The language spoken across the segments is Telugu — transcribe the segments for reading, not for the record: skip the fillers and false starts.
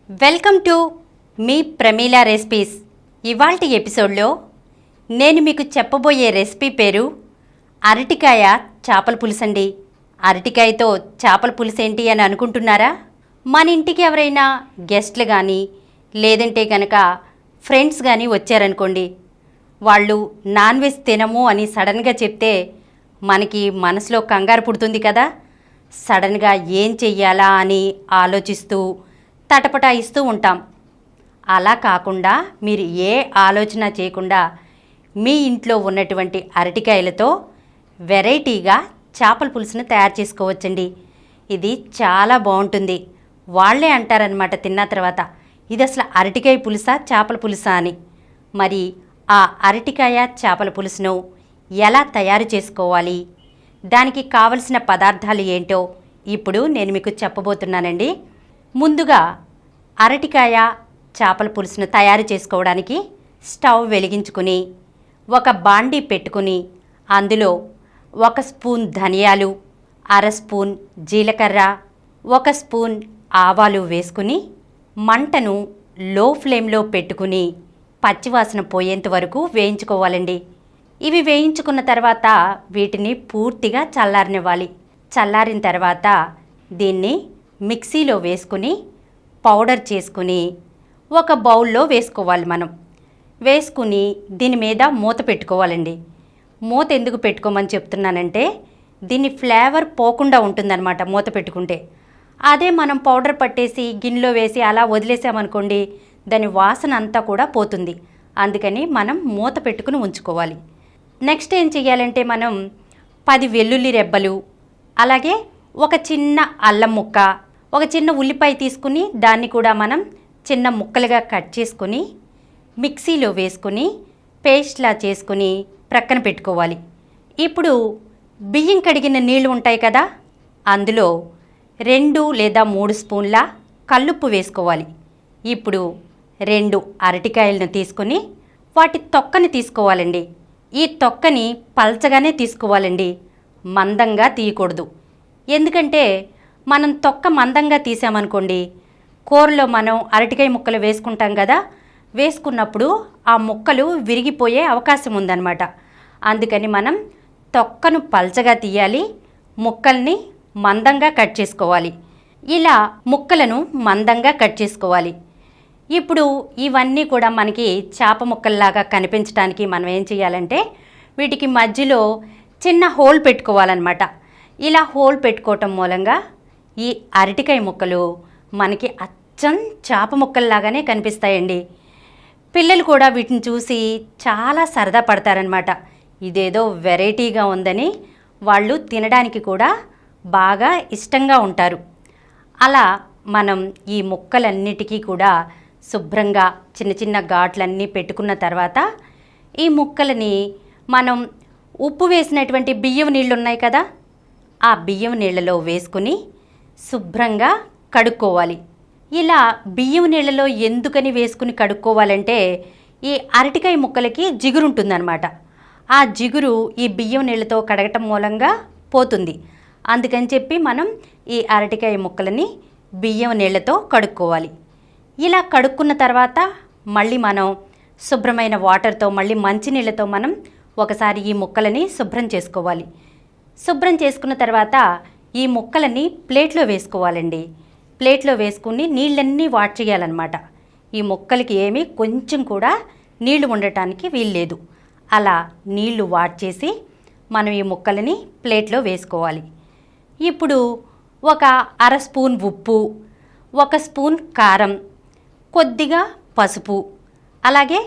Welcome to me Pramila recipes. ఇవాల్టి ఎపిసోడ్లో నేను మీకు చెప్పబోయే రెసిపీ పేరు అరటికాయ చేపల పులుసు అండి. అరటికాయతో చేపల పులుసు ఏంటి అని అనుకుంటున్నారా? మన ఇంటికి ఎవరైనా గెస్ట్లు కానీ లేదంటే కనుక ఫ్రెండ్స్ కానీ వచ్చారనుకోండి, వాళ్ళు నాన్ వెజ్ తినము అని సడన్గా చెప్తే మనకి మనసులో కంగారు పుడుతుంది కదా. సడన్గా ఏం చెయ్యాలా అని ఆలోచిస్తూ తటపటాయిస్తూ ఉంటాం. అలా కాకుండా మీరు ఏ ఆలోచన చేయకుండా మీ ఇంట్లో ఉన్నటువంటి అరటికాయలతో వెరైటీగా చేపల పులుసును తయారు చేసుకోవచ్చండి. ఇది చాలా బాగుంటుంది. వాళ్ళే అంటారనమాట తిన్న తర్వాత, ఇది అసలు అరటికాయ పులుసా చేపల పులుసా అని. మరి ఆ అరటికాయ చేపల పులుసును ఎలా తయారు చేసుకోవాలి, దానికి కావలసిన పదార్థాలు ఏంటో ఇప్పుడు నేను మీకు చెప్పబోతున్నానండి. ముందుగా అరటికాయ చేపల పులుసును తయారు చేసుకోవడానికి స్టవ్ వెలిగించుకుని ఒక బాండీ పెట్టుకుని అందులో 1 స్పూన్ ధనియాలు, 1/2 స్పూన్ జీలకర్ర, 1 స్పూన్ ఆవాలు వేసుకుని మంటను లో ఫ్లేమ్లో పెట్టుకుని పచ్చివాసన పోయేంత వరకు వేయించుకోవాలండి. ఇవి వేయించుకున్న తర్వాత వీటిని పూర్తిగా చల్లారనివ్వాలి. చల్లారిన తర్వాత దీన్ని మిక్సీలో వేసుకుని పౌడర్ చేసుకుని ఒక బౌల్లో వేసుకోవాలి. మనం వేసుకుని దీని మీద మూత పెట్టుకోవాలండి. మూత ఎందుకు పెట్టుకోమని చెప్తున్నానంటే దీని ఫ్లేవర్ పోకుండా ఉంటుందన్నమాట మూత పెట్టుకుంటే. అదే మనం పౌడర్ పట్టేసి గిన్నెలో వేసి అలా వదిలేసామనుకోండి, దాని వాసన అంతా కూడా పోతుంది. అందుకని మనం మూత పెట్టుకుని ఉంచుకోవాలి. నెక్స్ట్ ఏం చెయ్యాలంటే మనం 10 వెల్లుల్లి రెబ్బలు, అలాగే ఒక చిన్న అల్లం ముక్క, ఒక చిన్న ఉల్లిపాయ తీసుకుని దాన్ని కూడా మనం చిన్న ముక్కలుగా కట్ చేసుకుని మిక్సీలో వేసుకుని పేస్ట్లా చేసుకుని ప్రక్కన పెట్టుకోవాలి. ఇప్పుడు బియ్యం కడిగిన నీళ్లు ఉంటాయి కదా, అందులో 2 లేదా 3 స్పూన్ల కల్లుప్పు వేసుకోవాలి. ఇప్పుడు 2 అరటికాయలను తీసుకుని వాటి తొక్కని తీసుకోవాలండి. ఈ తొక్కని పల్చగానే తీసుకోవాలండి, మందంగా తీయకూడదు. ఎందుకంటే మనం తొక్క మందంగా తీసామనుకోండి, కూరలో మనం అరటికాయ ముక్కలు వేసుకుంటాం కదా, వేసుకున్నప్పుడు ఆ ముక్కలు విరిగిపోయే అవకాశం ఉందన్నమాట. అందుకని మనం తొక్కను పల్చగా తీయాలి, ముక్కల్ని మందంగా కట్ చేసుకోవాలి. ఇలా ముక్కలను మందంగా కట్ చేసుకోవాలి. ఇప్పుడు ఇవన్నీ కూడా మనకి చేప ముక్కల్లాగా కనిపించడానికి మనం ఏం చేయాలంటే వీటికి మధ్యలో చిన్న హోల్ పెట్టుకోవాలన్నమాట. ఇలా హోల్ పెట్టుకోవటం మూలంగా ఈ అరటికాయ ముక్కలు మనకి అచ్చం చేప ముక్కల్లాగానే కనిపిస్తాయండి. పిల్లలు కూడా వీటిని చూసి చాలా సరదా పడతారనమాట. ఇదేదో వెరైటీగా ఉందని వాళ్ళు తినడానికి కూడా బాగా ఇష్టంగా ఉంటారు. అలా మనం ఈ ముక్కలన్నిటికీ కూడా శుభ్రంగా చిన్న చిన్న ఘాట్లన్నీ పెట్టుకున్న తర్వాత ఈ ముక్కలని మనం ఉప్పు వేసినటువంటి బియ్యం నీళ్ళు ఉన్నాయి కదా, ఆ బియ్యం నీళ్ళలో వేసుకుని శుభ్రంగా కడుక్కోవాలి. ఇలా బియ్యం నీళ్ళలో ఎందుకని వేసుకుని కడుక్కోవాలంటే ఈ అరటికాయ ముక్కలకి జిగురు ఉంటుందన్నమాట. ఆ జిగురు ఈ బియ్యం నీళ్ళతో కడగటం మూలంగా పోతుంది. అందుకని చెప్పి మనం ఈ అరటికాయ ముక్కలని బియ్యం నీళ్ళతో కడుక్కోవాలి. ఇలా కడుక్కున్న తర్వాత మళ్ళీ మనం శుభ్రమైన వాటర్తో మళ్ళీ మంచినీళ్ళతో మనం ఒకసారి ఈ ముక్కలని శుభ్రం చేసుకోవాలి. శుభ్రం చేసుకున్న తర్వాత ఈ ముక్కలని ప్లేట్లో వేసుకోవాలండి. ప్లేట్లో వేసుకుని నీళ్ళన్నీ వాట్ చేయాలన్నమాట. ఈ ముక్కలకి ఏమీ కొంచెం కూడా నీళ్లు ఉండటానికి వీల్లేదు. అలా నీళ్లు వాట్ చేసి మనం ఈ ముక్కలని ప్లేట్లో వేసుకోవాలి. ఇప్పుడు ఒక 1/2 స్పూన్ ఉప్పు, 1 స్పూన్ కారం, కొద్దిగా పసుపు, అలాగే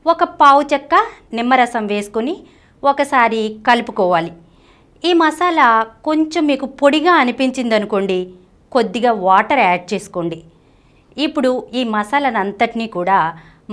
ఒక పావు చెక్క నిమ్మరసం వేసుకొని ఒకసారి కలుపుకోవాలి. ఈ మసాలా కొంచెం మీకు పొడిగా అనిపించింది అనుకోండి, కొద్దిగా వాటర్ యాడ్ చేసుకోండి. ఇప్పుడు ఈ మసాలాను అంతటినీ కూడా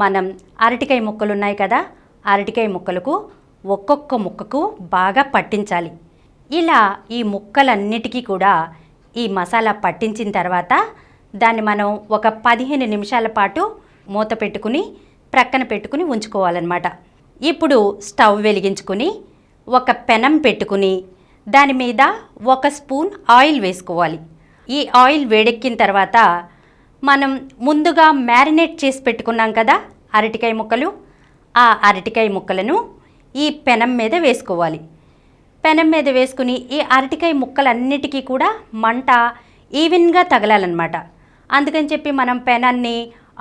మనం అరటికాయ ముక్కలు ఉన్నాయి కదా, అరటికాయ ముక్కలకు ఒక్కొక్క ముక్కకు బాగా పట్టించాలి. ఇలా ఈ ముక్కలన్నిటికీ కూడా ఈ మసాలా పట్టించిన తర్వాత దాన్ని మనం ఒక 15 నిమిషాల పాటు మూత పెట్టుకుని ప్రక్కన పెట్టుకుని ఉంచుకోవాలన్నమాట. ఇప్పుడు స్టవ్ వెలిగించుకుని ఒక పెనం పెట్టుకుని దాని మీద 1 స్పూన్ ఆయిల్ వేసుకోవాలి. ఈ ఆయిల్ వేడెక్కిన తర్వాత మనం ముందుగా మ్యారినేట్ చేసి పెట్టుకున్నాం కదా అరటికాయ ముక్కలు, ఆ అరటికాయ ముక్కలను ఈ పెనం మీద వేసుకోవాలి. పెనం మీద వేసుకుని ఈ అరటికాయ ముక్కలన్నిటికీ కూడా మంట ఈవెన్గా తగలాలన్నమాట. అందుకని చెప్పి మనం పెనాన్ని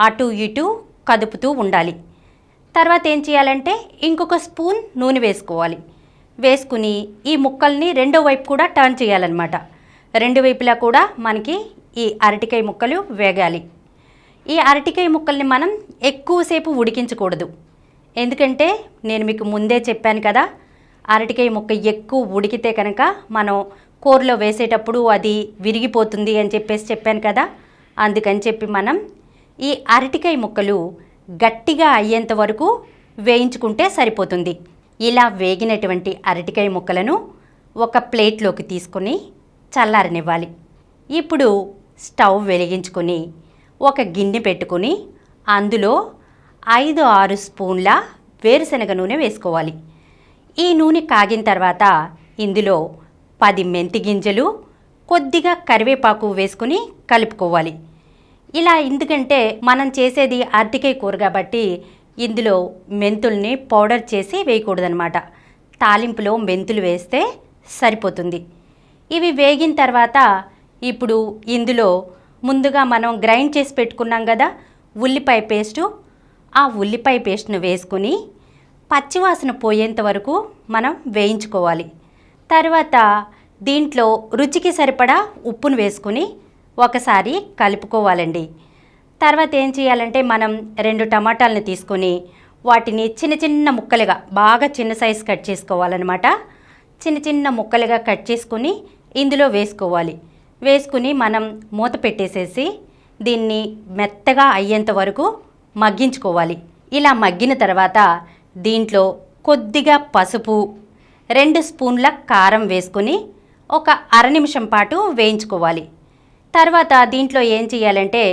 అటు ఇటు కదుపుతూ ఉండాలి. తర్వాత ఏం చేయాలంటే ఇంకొక స్పూన్ నూనె వేసుకోవాలి. వేసుకుని ఈ ముక్కల్ని రెండో వైపు కూడా టర్న్ చేయాలన్నమాట. రెండు వైపులా కూడా మనకి ఈ అరటికాయ ముక్కలు వేగాలి. ఈ అరటికాయ ముక్కల్ని మనం ఎక్కువసేపు ఉడికించకూడదు. ఎందుకంటే నేను మీకు ముందే చెప్పాను కదా, అరటికాయ ముక్క ఎక్కువ ఉడికితే కనుక మనం కూరలో వేసేటప్పుడు అది విరిగిపోతుంది అని చెప్పాను కదా. అందుకని చెప్పి మనం ఈ అరటికాయ ముక్కలు గట్టిగా అయ్యేంత వరకు వేయించుకుంటే సరిపోతుంది. ఇలా వేగినటువంటి అరటికాయ ముక్కలను ఒక ప్లేట్లోకి తీసుకొని చల్లారనివ్వాలి. ఇప్పుడు స్టవ్ వెలిగించుకొని ఒక గిన్నె పెట్టుకుని అందులో 5-6 స్పూన్ల వేరుశనగ నూనె వేసుకోవాలి. ఈ నూనె కాగిన తర్వాత ఇందులో 10 మెంతి గింజలు, కొద్దిగా కరివేపాకు వేసుకుని కలుపుకోవాలి. ఇలా ఎందుకంటే మనం చేసేది అరటికాయ కూర కాబట్టి ఇందులో మెంతుల్ని పౌడర్ చేసి వేయకూడదనమాట. తాలింపులో మెంతులు వేస్తే సరిపోతుంది. ఇవి వేగిన తర్వాత ఇప్పుడు ఇందులో ముందుగా మనం గ్రైండ్ చేసి పెట్టుకున్నాం కదా ఉల్లిపాయ పేస్టు, ఆ ఉల్లిపాయ పేస్ట్ను వేసుకుని పచ్చివాసన పోయేంత వరకు మనం వేయించుకోవాలి. తర్వాత దీంట్లో రుచికి సరిపడా ఉప్పును వేసుకుని ఒకసారి కలుపుకోవాలండి. తర్వాత ఏం చేయాలంటే మనం 2 టమాటాలను తీసుకొని వాటిని చిన్న చిన్న ముక్కలుగా బాగా చిన్న సైజు కట్ చేసుకోవాలన్నమాట. చిన్న చిన్న ముక్కలుగా కట్ చేసుకుని ఇందులో వేసుకోవాలి. వేసుకుని మనం మూత పెట్టేసేసి దీన్ని మెత్తగా అయ్యేంత వరకు మగ్గించుకోవాలి. ఇలా మగ్గిన తర్వాత దీంట్లో కొద్దిగా పసుపు, 2 స్పూన్ల కారం వేసుకుని ఒక అర నిమిషం పాటు వేయించుకోవాలి. తర్వాత దీంట్లో ఏం చేయాలంటే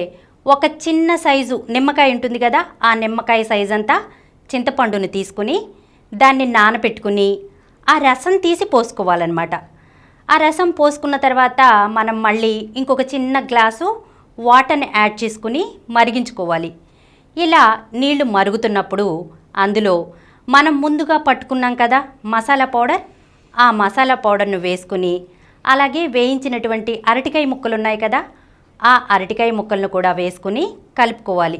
ఒక చిన్న సైజు నిమ్మకాయ ఉంటుంది కదా, ఆ నిమ్మకాయ సైజు అంతా చింతపండుని తీసుకుని దాన్ని నానబెట్టుకుని ఆ రసం తీసి పోసుకోవాలన్నమాట. ఆ రసం పోసుకున్న తర్వాత మనం మళ్ళీ ఇంకొక చిన్న గ్లాసు వాటర్ని యాడ్ చేసుకుని మరిగించుకోవాలి. ఇలా నీళ్లు మరుగుతున్నప్పుడు అందులో మనం ముందుగా పట్టుకున్నాం కదా మసాలా పౌడర్, ఆ మసాలా పౌడర్ను వేసుకుని అలాగే వేయించినటువంటి అరటికాయ ముక్కలు ఉన్నాయి కదా, ఆ అరటికాయ ముక్కలను కూడా వేసుకుని కలుపుకోవాలి.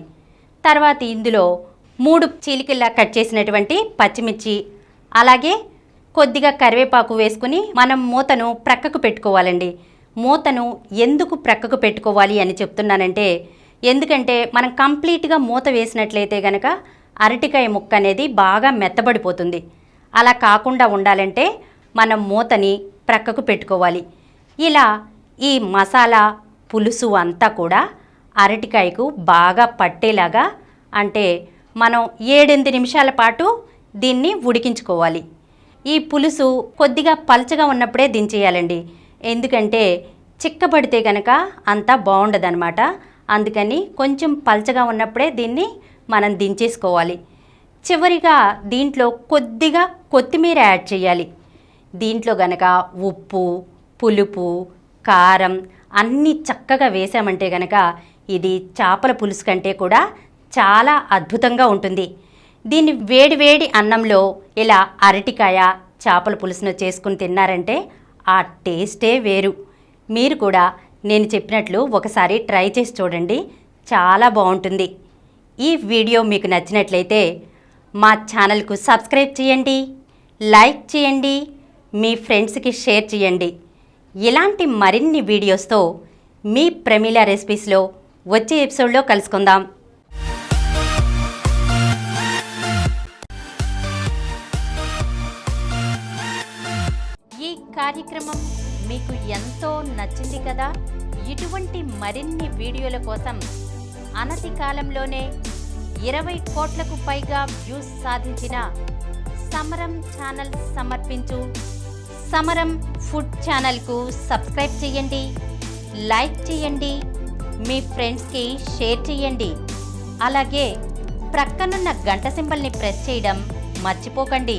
తర్వాత ఇందులో 3 చీలికల్లా కట్ చేసినటువంటి పచ్చిమిర్చి, అలాగే కొద్దిగా కరివేపాకు వేసుకుని మనం మూతను ప్రక్కకు పెట్టుకోవాలండి. మూతను ఎందుకు ప్రక్కకు పెట్టుకోవాలి అని చెప్తున్నానంటే, ఎందుకంటే మనం కంప్లీట్గా మూత వేసినట్లయితే గనక అరటికాయ ముక్క అనేది బాగా మెత్తబడిపోతుంది. అలా కాకుండా ఉండాలంటే మనం మూతని ప్రక్కకు పెట్టుకోవాలి. ఇలా ఈ మసాలా పులుసు అంతా కూడా అరటికాయకు బాగా పట్టేలాగా, అంటే మనం 7-8 నిమిషాల పాటు దీన్ని ఉడికించుకోవాలి. ఈ పులుసు కొద్దిగా పల్చగా ఉన్నప్పుడే దించేయాలండి. ఎందుకంటే చిక్కబడితే కనుక అంతా బాగుండదనమాట. అందుకని కొంచెం పల్చగా ఉన్నప్పుడే దీన్ని మనం దించేసుకోవాలి. చివరిగా దీంట్లో కొద్దిగా కొత్తిమీర యాడ్ చేయాలి. దీంట్లో గనక ఉప్పు, పులుపు, కారం అన్నీ చక్కగా వేసామంటే గనక ఇది చేపల పులుసు కంటే కూడా చాలా అద్భుతంగా ఉంటుంది. దీన్ని వేడి వేడి అన్నంలో ఇలా అరటికాయ చేపల పులుసును చేసుకుని తిన్నారంటే ఆ టేస్టే వేరు. మీరు కూడా నేను చెప్పినట్లు ఒకసారి ట్రై చేసి చూడండి, చాలా బాగుంటుంది. ఈ వీడియో మీకు నచ్చినట్లయితే మా ఛానల్కు సబ్స్క్రైబ్ చేయండి, లైక్ చేయండి, మీ ఫ్రెండ్స్కి షేర్ చేయండి. ఇలాంటి మరిన్ని వీడియోస్తో మీ ప్రమీల రెసిపీస్లో వచ్చే ఎపిసోడ్లో కలుసుకుందాం. ఈ కార్యక్రమం మీకు ఎంతో నచ్చింది కదా. ఇటువంటి మరిన్ని వీడియోల కోసం అనతి కాలంలోనే 20 కోట్లకు పైగా వ్యూస్ సాధించిన సమరం ఛానల్ సమర్పించు సమరం ఫుడ్ ఛానల్కు సబ్స్క్రైబ్ చేయండి, లైక్ చేయండి, మీ ఫ్రెండ్స్కి షేర్ చేయండి. అలాగే ప్రక్కనున్న గంట సింబల్ని ప్రెస్ చేయడం మర్చిపోకండి.